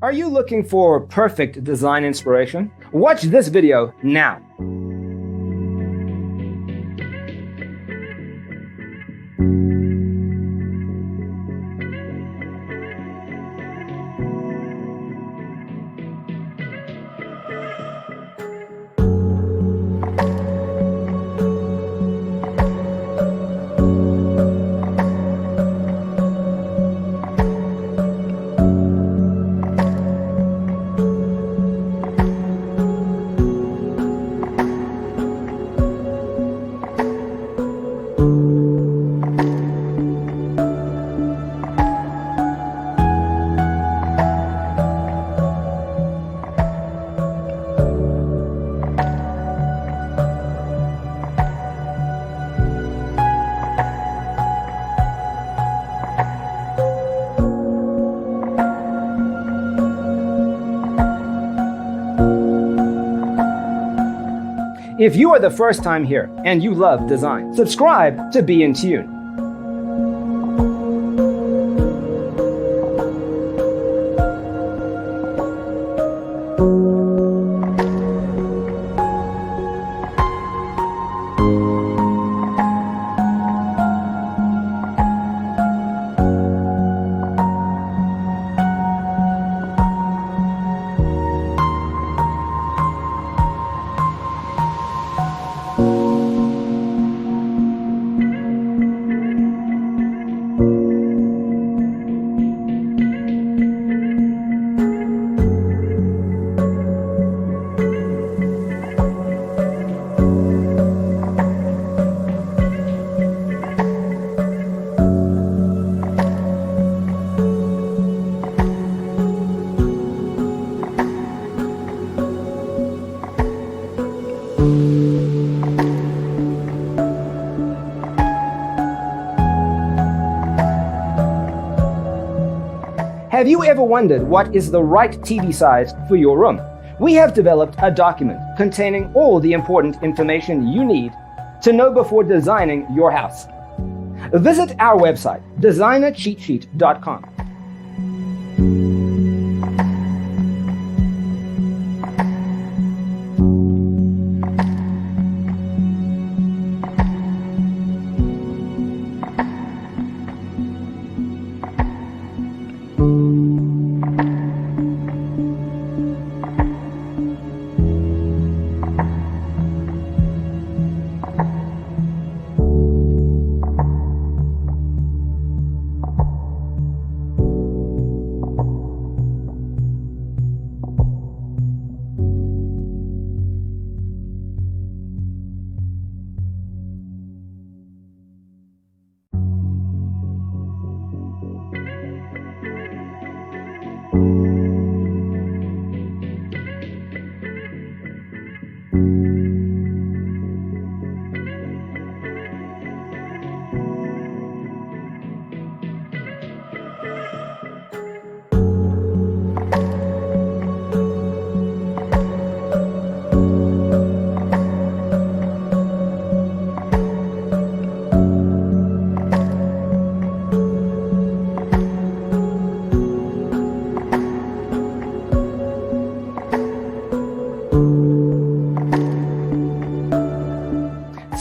Are you looking for perfect design inspiration? Watch this video now. If you are the first time here and you love design, subscribe to Be in Tune. Have you ever wondered what is the right TV size for your room? We have developed a document containing all the important information you need to know before designing your house. Visit our website, designercheatsheet.com.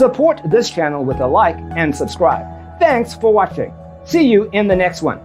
Support this channel with a like and subscribe. Thanks for watching. See you in the next one.